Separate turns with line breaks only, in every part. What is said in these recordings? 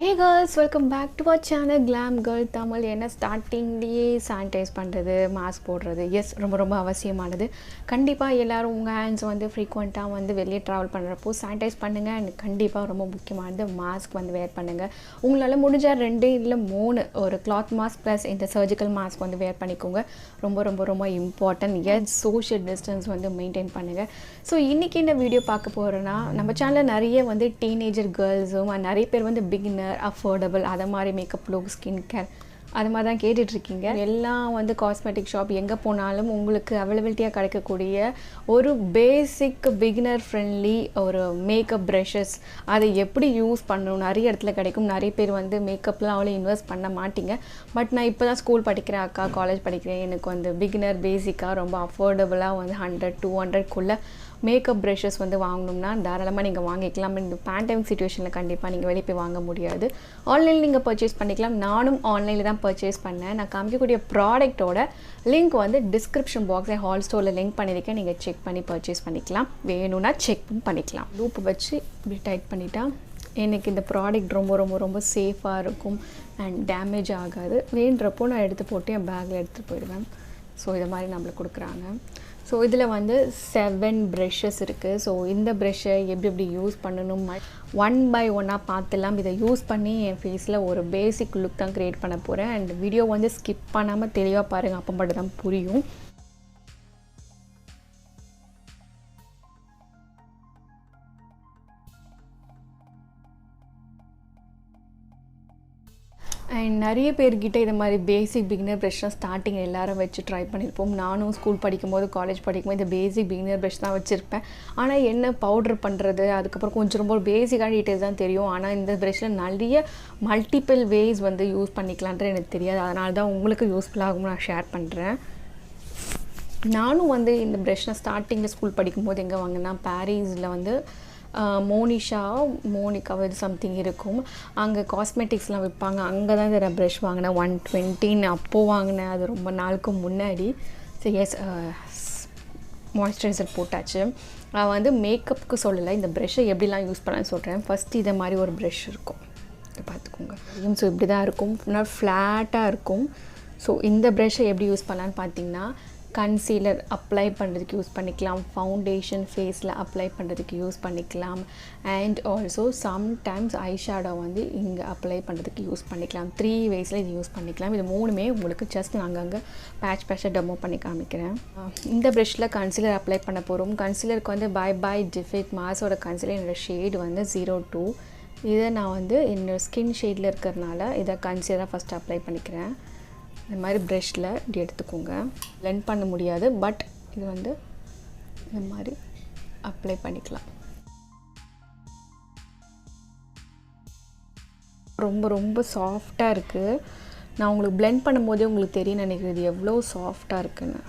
Hey girls, welcome back to our channel Glam Girl Tamil. என்ன ஸ்டார்டிங்லேயே sanitise பண்ணுறது, mask போடுறது எஸ் ரொம்ப ரொம்ப அவசியமானது. கண்டிப்பாக எல்லோரும் உங்கள் ஹேண்ட்ஸ் வந்து ஃப்ரீக்வெண்ட்டாக வந்து வெளியே ட்ராவல் பண்ணுறப்போ சானிடைஸ் பண்ணுங்கள். அண்ட் கண்டிப்பாக ரொம்ப முக்கியமானது மாஸ்க் வந்து வேர் பண்ணுங்கள். உங்களால் முடிஞ்சால் 2 இல்லை 3 ஒரு கிளாத் மாஸ்க் ப்ளஸ் இந்த சர்ஜிக்கல் மாஸ்க் வந்து வேர் பண்ணிக்கோங்க. ரொம்ப ரொம்ப ரொம்ப இம்பார்ட்டன்ட். எஸ் சோஷியல் டிஸ்டன்ஸ் வந்து மெயின்டைன் பண்ணுங்கள். ஸோ இன்றைக்கி என்ன வீடியோ பார்க்க போகிறோன்னா, நம்ம சேனலில் நிறைய வந்து டீனேஜர் கேர்ள்ஸும் நிறைய பேர் வந்து பிகினர் அஃபோர்டபுள் அதை மாதிரி மேக்கப் லுக் ஸ்கின் கேர் அது மாதிரி தான் கேட்டுட்ருக்கீங்க. எல்லாம் வந்து காஸ்மெட்டிக் ஷாப் எங்கே போனாலும் உங்களுக்கு அவைலபிலிட்டியாக கிடைக்கக்கூடிய ஒரு பேசிக் பிகினர் ஃப்ரெண்ட்லி ஒரு மேக்கப் ப்ரஷஸ் அதை எப்படி யூஸ் பண்ணணும் நிறைய இடத்துல கிடைக்கும். நிறைய பேர் வந்து மேக்கப்லாம் அவ்வளோ இன்வெஸ்ட் பண்ண மாட்டீங்க. பட் நான் இப்போ தான் ஸ்கூல் படிக்கிறேன் அக்கா, காலேஜ் படிக்கிறேன், எனக்கு வந்து பிகினர் பேசிக்காக ரொம்ப அஃபோர்டபுளாக வந்து 100-200க்குள்ளே மேக்கப் ப்ரஷஸ் வந்து வாங்கணும்னா தாராளமாக நீங்கள் வாங்கிக்கலாம். இந்த பேண்டமிக் சிச்சுவேஷனில் கண்டிப்பாக நீங்கள் வெளியே போய் வாங்க முடியாது. ஆன்லைனில் நீங்கள் பர்ச்சேஸ் பண்ணிக்கலாம். நானும் ஆன்லைனில் தான் பர்ச்சேஸ் பண்ணேன். நான் காமிக்கக்கூடிய ப்ராடக்ட்டோட லிங்க் வந்து டிஸ்கிரிப்ஷன் பாக்ஸில் ஹால் ஸ்டோரில் லிங்க் பண்ணியிருக்கேன். நீங்கள் செக் பண்ணி பர்ச்சேஸ் பண்ணிக்கலாம். வேணும்னா செக்கும் பண்ணிக்கலாம். லூப் வச்சு இப்படி டைட் பண்ணிட்டா எனக்கு இந்த ப்ராடக்ட் ரொம்ப ரொம்ப ரொம்ப சேஃபாக இருக்கும் அண்ட் டேமேஜ் ஆகாது. வேண்டுறப்போ நான் எடுத்து போட்டு என் பேக்கில் எடுத்துகிட்டு போயிடுவேன். ஸோ இதை மாதிரி நம்மளுக்கு கொடுக்குறாங்க. ஸோ இதில் வந்து 7 ப்ரஷஸ் இருக்குது. ஸோ இந்த ப்ரஷ்ஷை எப்படி யூஸ் பண்ணணும் 1 by 1 பார்த்துலாம். இதை யூஸ் பண்ணி என் ஃபேஸில் ஒரு பேசிக் லுக் தான் க்ரியேட் பண்ண போகிறேன். அண்ட் வீடியோ வந்து ஸ்கிப் பண்ணாமல் தெளிவாக பாருங்கள், அப்போ மட்டும் தான் புரியும். அண்ட் நிறைய பேர்கிட்ட இது மாதிரி பேசிக் பிகினர் ப்ரஷ்லாம் ஸ்டார்டிங் எல்லோரும் வச்சு ட்ரை பண்ணியிருப்போம். நானும் ஸ்கூல் படிக்கும்போது காலேஜ் படிக்கும்போது இந்த பேசிக் பிகினர் ப்ரஷ் தான் வச்சுருப்பேன். ஆனால் என்ன பவுட்ரு பண்ணுறது அதுக்கப்புறம் கொஞ்சம் ரொம்ப பேசிக்கான டீட்டெயில்ஸ் தான் தெரியும். ஆனால் இந்த ப்ரஷ்ஷில் நிறைய மல்டிபிள் வேஸ் வந்து யூஸ் பண்ணிக்கலான்றது எனக்கு தெரியாது. அதனால தான் உங்களுக்கு யூஸ்ஃபுல்லாகும் நான் ஷேர் பண்ணுறேன். நானும் வந்து இந்த ப்ரஷ்ஷை ஸ்டார்டிங்கில் ஸ்கூல் படிக்கும்போது எங்கே வாங்கினா பாரிஸில் வந்து மோனிகா இது சம்திங் இருக்கும். அங்கே காஸ்மெட்டிக்ஸ்லாம் விற்பாங்க. அங்கே தான் இந்த ப்ரஷ் வாங்கினேன். 120 அப்போது வாங்கினேன். அது ரொம்ப நாளுக்கு முன்னாடி. ஸோ எஸ் மாய்ஸ்சரைசர் போட்டாச்சு. நான் வந்து மேக்கப்புக்கு சொல்லலை, இந்த ப்ரஷ்ஷை எப்படிலாம் யூஸ் பண்ணலான்னு சொல்கிறேன். ஃபஸ்ட்டு இதை மாதிரி ஒரு ப்ரஷ் இருக்கும், இதை பார்த்துக்கோங்க. ஸோ இப்படி தான் இருக்கும், ஃப்ளாட்டாக இருக்கும். ஸோ இந்த ப்ரஷ்ஷை எப்படி யூஸ் பண்ணலான்னு பார்த்தீங்கன்னா, கன்சீலர் அப்ளை பண்ணுறதுக்கு யூஸ் பண்ணிக்கலாம், ஃபவுண்டேஷன் ஃபேஸில் அப்ளை பண்ணுறதுக்கு யூஸ் பண்ணிக்கலாம், and also sometimes eye shadow வந்து இங்கே அப்ளை பண்ணுறதுக்கு யூஸ் பண்ணிக்கலாம். 3 வேஸில் இது யூஸ் பண்ணிக்கலாம். இது 3மே உங்களுக்கு ஜஸ்ட் நான் அங்கங்கே பேட்சாக டெமோ பண்ணி காமிக்கிறேன். இந்த ப்ரஷ்ஷில் கன்சீலர் அப்ளை பண்ண போகிறோம். கன்சீலருக்கு வந்து பை டிஃபிட் மாஸோட கன்சீலர் என்னோடய ஷேடு வந்து 02. இதை நான் வந்து என்னோடய ஸ்கின் ஷேடில் இருக்கிறதுனால இதை கன்சீலராக ஃபஸ்ட்டு அப்ளை பண்ணிக்கிறேன். இந்த மாதிரி ப்ரஷ்ஷில் இப்படி எடுத்துக்கோங்க. பிளெண்ட் பண்ண முடியாது, பட் இது வந்து இந்த மாதிரி அப்ளை பண்ணிக்கலாம். ரொம்ப ரொம்ப சாஃப்டாக இருக்குது. நான் உங்களுக்கு பிளெண்ட் பண்ணும்போதே உங்களுக்கு தெரியும் நினைக்கிறது எவ்வளோ சாஃப்டாக இருக்குன்னு.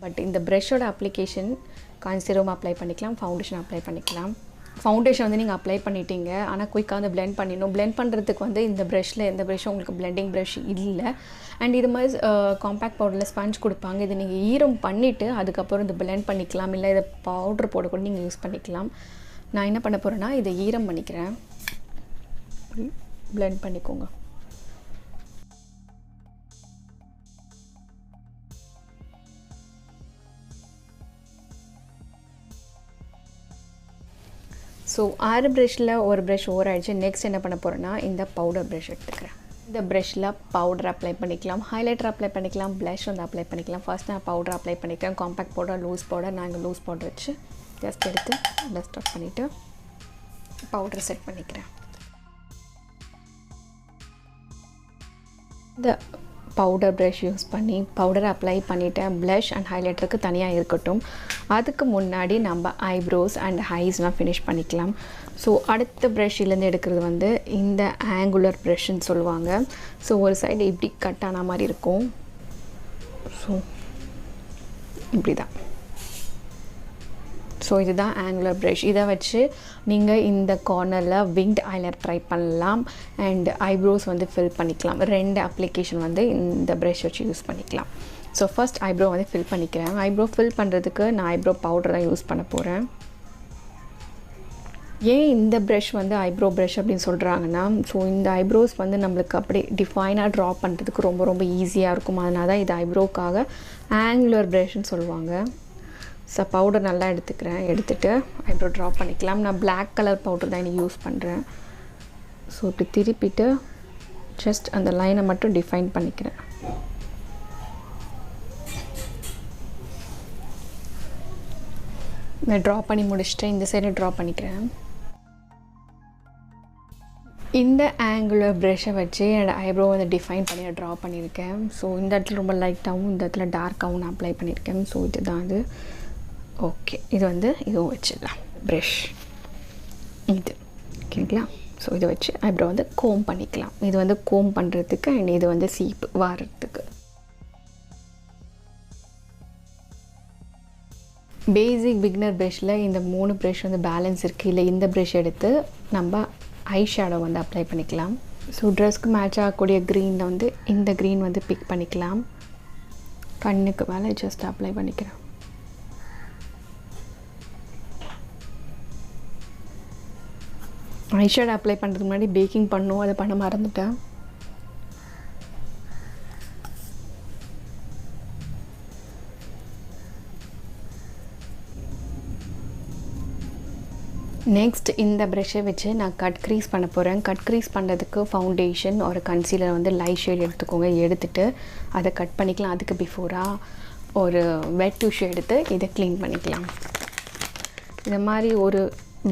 பட் இந்த ப்ரஷ்ஷோட அப்ளிகேஷன் கன்சீலரும் அப்ளை பண்ணிக்கலாம், ஃபவுண்டேஷன் அப்ளை பண்ணிக்கலாம். ஃபவுண்டேஷன் வந்து நீங்கள் அப்ளை பண்ணிட்டீங்க, ஆனால் குயிக்காக வந்து பிளெண்ட் பண்ணிடணும். பிளெண்ட் பண்ணுறதுக்கு வந்து இந்த ப்ரஷ்ஷில் எந்த ப்ரஷ்ஷும் உங்களுக்கு பிளெண்டிங் ப்ரஷ் இல்லை. அண்ட் இது மாதிரி காம்பேக்ட் பவுடரில் ஸ்பஞ்ச் கொடுப்பாங்க. இதை நீங்கள் ஈரம் பண்ணிவிட்டு அதுக்கப்புறம் இந்த பிளெண்ட் பண்ணிக்கலாம். இல்லை இதை பவுட்ரு போட கூட நீங்கள் யூஸ் பண்ணிக்கலாம். நான் என்ன பண்ண போகிறேன்னா இதை ஈரம் பண்ணிக்கிறேன். பிளெண்ட் பண்ணிக்கோங்க. ஸோ 6 ப்ரஷ்ஷில் ஒரு ப்ரஷ் ஓவர் ஆகிடுச்சு. நெக்ஸ்ட் என்ன பண்ண போகிறேன்னா இந்த பவுடர் ப்ரஷ் எடுத்துக்கிறேன். இந்த ப்ரஷ்ஷில் பவுடர் அப்ளை பண்ணிக்கலாம், ஹைலைட்டர் அப்ளை பண்ணிக்கலாம், ப்ளஷ் வந்து அப்ளை பண்ணிக்கலாம். ஃபர்ஸ்ட் நான் பவுடர் அப்ளை பண்ணிக்கிறேன். Compact powder, loose powder. நான் இங்கே லூஸ் பவுடர் வச்சு ஜஸ்ட் எடுத்து டஸ்ட் ஆஃப் பண்ணிவிட்டு பவுடர் செட் பண்ணிக்கிறேன். இந்த பவுடர் ப்ரஷ் யூஸ் பண்ணி பவுடர் அப்ளை பண்ணிவிட்டேன். ப்ளஷ் அண்ட் ஹைலைட்டருக்கு தனியாக இருக்கட்டும். அதுக்கு முன்னாடி நம்ம ஐப்ரோஸ் அண்ட் ஹைஸ்லாம் ஃபினிஷ் பண்ணிக்கலாம். ஸோ அடுத்த ப்ரஷ்ஷிலேருந்து எடுக்கிறது வந்து இந்த ஆங்குலர் ப்ரஷ்ன்னு சொல்லுவாங்க. ஸோ ஒரு சைடு இப்படி கட் ஆன மாதிரி இருக்கும். ஸோ இப்படி தான். ஸோ இதுதான் ஆங்குலர் ப்ரஷ். இதை வச்சு நீங்கள் இந்த கார்னரில் விங்ட் ஐலைனர் ட்ரை பண்ணலாம் அண்ட் ஐப்ரோஸ் வந்து ஃபில் பண்ணிக்கலாம். 2 அப்ளிகேஷன் வந்து இந்த ப்ரஷ் வச்சு யூஸ் பண்ணிக்கலாம். ஸோ ஃபர்ஸ்ட் ஐப்ரோ வந்து ஃபில் பண்ணிக்கிறேன். ஐப்ரோ ஃபில் பண்ணுறதுக்கு நான் ஐப்ரோ பவுடர் தான் யூஸ் பண்ண போகிறேன். ஏன் இந்த ப்ரஷ் வந்து ஐப்ரோ ப்ரஷ் அப்படின்னு சொல்கிறாங்கன்னா, ஸோ இந்த ஐப்ரோஸ் வந்து நம்மளுக்கு அப்படியே டிஃபைனாக ட்ரா பண்ணுறதுக்கு ரொம்ப ரொம்ப ஈஸியாக இருக்கும். அதனால தான் இது ஐப்ரோக்காக ஆங்குலர் ப்ரஷ்ன்னு சொல்லுவாங்க. ஸோ பவுடர் நல்லா எடுத்துக்கிறேன். எடுத்துகிட்டு ஐப்ரோ ட்ரா பண்ணிக்கலாம். நான் பிளாக் கலர் பவுடர் தான் இன்றைக்கி யூஸ் பண்ணுறேன். ஸோ இப்படி திருப்பிட்டு ஜஸ்ட் அந்த லைனை மட்டும் டிஃபைன் பண்ணிக்கிறேன். நான் ட்ரா பண்ணி முடிச்சுட்டு இந்த சைடு ட்ரா பண்ணிக்கிறேன். இந்த ஆங்குலர் ப்ரஷ்ஷை வச்சு என்னோடய ஐப்ரோ வந்து டிஃபைன் பண்ணி ட்ரா பண்ணியிருக்கேன். ஸோ இந்த இடத்துல ரொம்ப லைட்டாகவும் இந்த இடத்துல டார்க்காகவும் நான் அப்ளை பண்ணியிருக்கேன். ஸோ இதுதான் அது. ஓகே, இது வந்து இதுவும் வச்சிடலாம். ப்ரஷ் இது ஓகேங்களா. ஸோ இதை வச்சு ஐப்ரோ வந்து கோம் பண்ணிக்கலாம். இது வந்து கோம் பண்ணுறதுக்கு அண்ட் இது வந்து சீப்பு வாரத்துக்கு. பேசிக் பிகினர் ப்ரஷ்ஷில் இந்த 3 ப்ரஷ் வந்து பேலன்ஸ் இருக்குது. இல்லை இந்த ப்ரஷ் எடுத்து நம்ம ஐ ஷேடோ வந்து அப்ளை பண்ணிக்கலாம். ஸோ ட்ரெஸ்க்கு மேட்ச் ஆகக்கூடிய க்ரீனில் வந்து இந்த க்ரீன் வந்து பிக் பண்ணிக்கலாம். கண்ணுக்கு மேலே ஜஸ்ட் அப்ளை பண்ணிக்கிறேன். ஐ ஷேடோ அப்ளை பண்ணுறதுக்கு முன்னாடி பேக்கிங் பண்ணணும், அதை பண்ண மறந்துட்டேன். நெக்ஸ்ட் இந்த ப்ரஷ்ஷை வச்சு நான் கட் க்ரீஸ் பண்ண போகிறேன். கட் க்ரீஸ் பண்ணுறதுக்கு ஃபவுண்டேஷன் ஒரு கன்சீலர் வந்து லைட் ஷேட் எடுத்துக்கோங்க. எடுத்துகிட்டு அதை கட் பண்ணிக்கலாம். அதுக்கு பிஃபோராக ஒரு வெட் டிஷ்யூ எடுத்து இதை க்ளீன் பண்ணிக்கலாம். இந்த மாதிரி ஒரு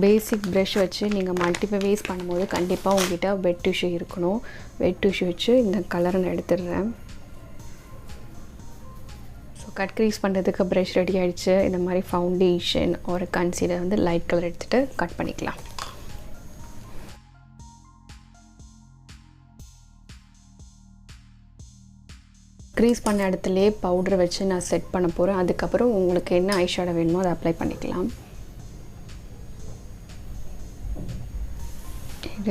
பேசிக் ப்ரஷ் வச்சு நீங்கள் மல்டிபிள் வேஸ் பண்ணும்போது கண்டிப்பாக உங்கள்கிட்ட வெட் டிஷ்யூ இருக்கணும். வெட் டிஷ்யூ வச்சு இந்த கலரை நான் எடுத்துடுறேன். கட் க்ரீஸ் பண்ணுறதுக்கு ப்ரஷ் ரெடி ஆகிடுச்சு. இந்த மாதிரி ஃபவுண்டேஷன் ஒரு கன்சீலர் வந்து லைட் கலர் எடுத்துகிட்டு கட் பண்ணிக்கலாம். க்ரீஸ் பண்ண இடத்துலையே பவுடரை வச்சு நான் செட் பண்ண போகிறேன். அதுக்கப்புறம் உங்களுக்கு என்ன ஐ ஷேடோ வேணுமோ அதை அப்ளை பண்ணிக்கலாம்.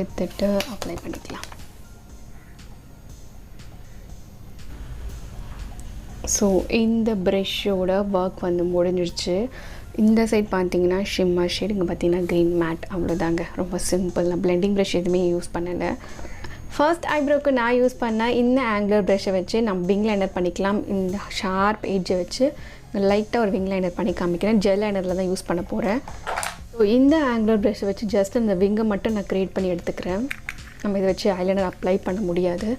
எடுத்துட்டு அப்ளை பண்ணிக்கலாம். ஸோ இந்த ப்ரஷ்ஷோட ஒர்க் வந்து முடிஞ்சிடுச்சு. இந்த சைட் பார்த்தீங்கன்னா ஷிம்மர் ஷேட், இங்கே பார்த்தீங்கன்னா க்ரீன் மேட். அவ்வளோதாங்க, ரொம்ப சிம்பிள். நான் பிளெண்டிங் ப்ரஷ் எதுவுமே யூஸ் பண்ணலை. ஃபர்ஸ்ட் ஐப்ரோக்கு நான் யூஸ் பண்ண இந்த ஆங்குலர் ப்ரஷ்ஷை வச்சு நம்ம விங் லைனர் பண்ணிக்கலாம். இந்த ஷார்ப் எட்ஜை வச்சு லைட்டாக ஒரு விங் லைனர் பண்ணி காமிக்கிறேன். ஜெல் லைனரில் தான் யூஸ் பண்ண போகிறேன். ஸோ இந்த ஆங்குலர் ப்ரஷ்ஷை வச்சு ஜஸ்ட் இந்த விங்கை மட்டும் நான் க்ரியேட் பண்ணி எடுத்துக்கிறேன். நம்ம இதை வச்சு ஐலைனர் அப்ளை பண்ண முடியாது.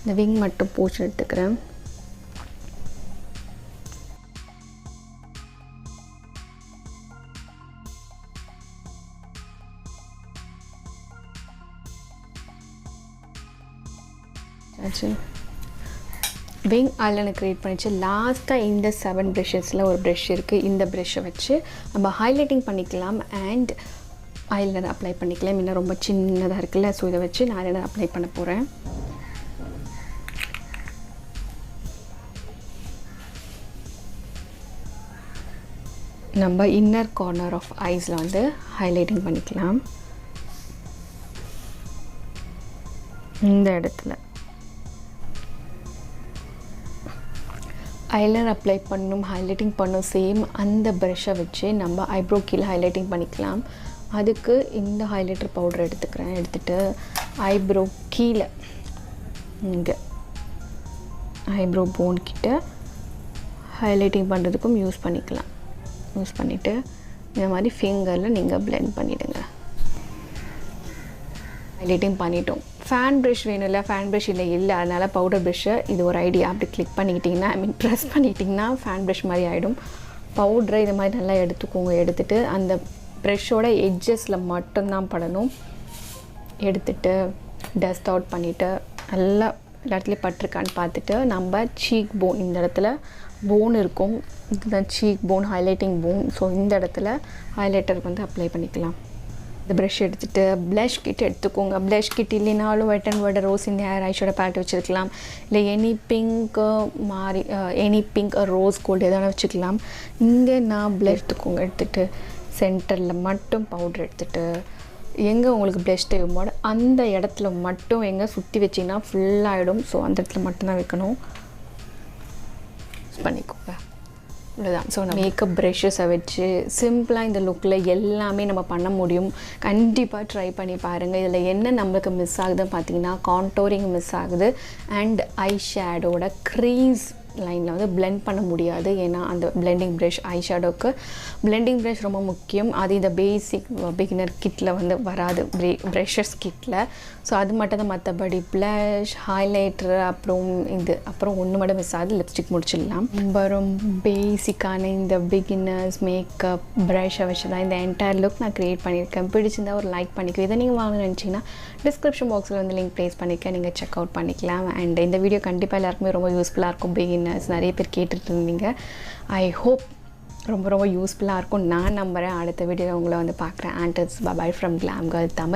இந்த விங் மட்டும் பூச்சி எடுத்துக்கிறேன். விங் ஐலைனர் க்ரியேட் பண்ணிச்சு. லாஸ்ட்டாக இந்த 7 ப்ரஷஸில் ஒரு ப்ரஷ் இருக்குது. இந்த ப்ரஷ்ஷை வச்சு நம்ம ஹைலைட்டிங் பண்ணிக்கலாம் அண்ட் ஐலைனர் அப்ளை பண்ணிக்கலாம். இன்னும் ரொம்ப சின்னதாக இருக்குல்ல, ஸோ இதை வச்சு நான் ஐலைனர் அப்ளை பண்ண போகிறேன். நம்ம இன்னர் கார்னர் ஆஃப் ஐஸில் வந்து ஹைலைட்டிங் பண்ணிக்கலாம். இந்த இடத்துல ஐலைனர் அப்ளை பண்ணணும், ஹைலைட்டிங் பண்ணணும். சேம் அந்த ப்ரஷ்ஷை வச்சு நம்ம ஐப்ரோ கீழே ஹைலைட்டிங் பண்ணிக்கலாம். அதுக்கு இந்த ஹைலைட்டர் பவுடர் எடுத்துக்கிறேன். எடுத்துகிட்டு ஐப்ரோ கீழே இங்கே ஐப்ரோ போன் கிட்ட ஹைலைட்டிங் பண்ணுறதுக்கும் யூஸ் பண்ணிக்கலாம். யூஸ் பண்ணிவிட்டு இந்த மாதிரி ஃபிங்கரில் நீங்கள் பிளெண்ட் பண்ணிவிடுங்க. ஹைலைட்டிங் பண்ணிட்டோம். ஃபேன் ப்ரஷ் வேணும் இல்லை, ஃபேன் ப்ரஷ் இல்லை அதனால் பவுடர் ப்ரஷ்ஷை இது ஒரு ஐடியா. அப்படி கிளிக் பண்ணிக்கிட்டிங்கன்னா ப்ரெஸ் பண்ணிக்கிட்டிங்கன்னா ஃபேன் ப்ரஷ் மாதிரி ஆகிடும். பவுட்ரை இது மாதிரி நல்லா எடுத்துக்கோங்க. எடுத்துகிட்டு அந்த ப்ரெஷ்ஷோட எட்ஜஸில் மட்டும்தான் படணும். எடுத்துகிட்டு டஸ்ட் அவுட் பண்ணிவிட்டு நல்லா எல்லா இடத்துலையும் பட்டிருக்கான்னு பார்த்துட்டு நம்ம சீக் போன், இந்த இடத்துல போன் இருக்கும், இதுதான் cheek bone, highlighting bone. So இந்த இடத்துல ஹைலைட்டர் வந்து அப்ளை பண்ணிக்கலாம். இந்த ப்ரஷ் எடுத்துகிட்டு ப்ளஷ் கிட் எடுத்துக்கோங்க. ப்ளஷ் கிட் இல்லைனாலும் வெட் அண்ட் வேர்ட் ரோஸ் இந்த ஹேர் ஐஷோட பேலட் வச்சுருக்கலாம். இல்லை எனி பிங்க் ரோஸ் கோல்டு எதாவது வச்சுக்கலாம். இங்கே நான் ப்ளஷ் எடுத்துக்கோங்க. எடுத்துகிட்டு சென்டரில் மட்டும் பவுட்ரு எடுத்துகிட்டு எங்கே உங்களுக்கு ப்ளஷ் தேவைமோ அந்த இடத்துல மட்டும் எங்கே சுற்றி வச்சிங்கன்னா ஃபுல்லாகிடும். ஸோ அந்த இடத்துல மட்டும்தான் வைக்கணும். யூஸ் பண்ணிக்கோங்க. இவ்வளோதான். ஸோ மேக்கப் ப்ரஷஸை வச்சு சிம்பிளாக இந்த லுக்கில் எல்லாமே நம்ம பண்ண முடியும். கண்டிப்பாக ட்ரை பண்ணி பாருங்கள். இதில் என்ன நம்மளுக்கு மிஸ் ஆகுதுன்னு பார்த்தீங்கன்னா கான்டோரிங் மிஸ் ஆகுது அண்ட் ஐ ஷேடோட க்ரீஸ் லைனில் வந்து பிளெண்ட் பண்ண முடியாது. ஏன்னா அந்த பிளெண்டிங் ப்ரஷ் ஐ ஷேடோவுக்கு பிளெண்டிங் ப்ரஷ் ரொம்ப முக்கியம். அது இந்த பேசிக் பிகினர் கிட்டில் வந்து வராது, ப்ரஷஸ் கிட்டில். ஸோ அது மட்டும் தான். மற்றபடி ப்ளஷ், ஹைலைட்டர், அப்புறம் ஒன்று மட்டும் மிஸ் ஆகுது, லிப்ஸ்டிக் முடிச்சிடலாம். ரொம்ப பேசிக்கான இந்த பிகினர்ஸ் மேக்கப் ப்ரஷை வச்சு தான் இந்த என்டையர் லுக் நான் க்ரியேட் பண்ணியிருக்கேன். பிடிச்சிருந்தா ஒரு லைக் பண்ணிக்குவேன். இதை நீங்கள் வாங்கணும்னு நினச்சிங்கன்னா டிஸ்கிரிப்ஷன் பாக்ஸில் வந்து லிங்க் ப்ளேஸ் பண்ணியிருக்கேன், நீங்கள் செக் அவுட் பண்ணிக்கலாம். அண்ட் இந்த வீடியோ கண்டிப்பாக எல்லாருக்குமே ரொம்ப யூஸ்ஃபுல்லாக இருக்கும். பிகினர்ஸ் நிறைய பேர் கேட்டுட்டு இருந்தீங்க. ஐ ஹோப் ரொம்ப ரொம்ப யூஸ்ஃபுல்லாக இருக்கும் நான் நம்புகிறேன். அடுத்த வீடியோவில் உங்களை வந்து பார்க்குறேன். And it's by from glam girl Tamil.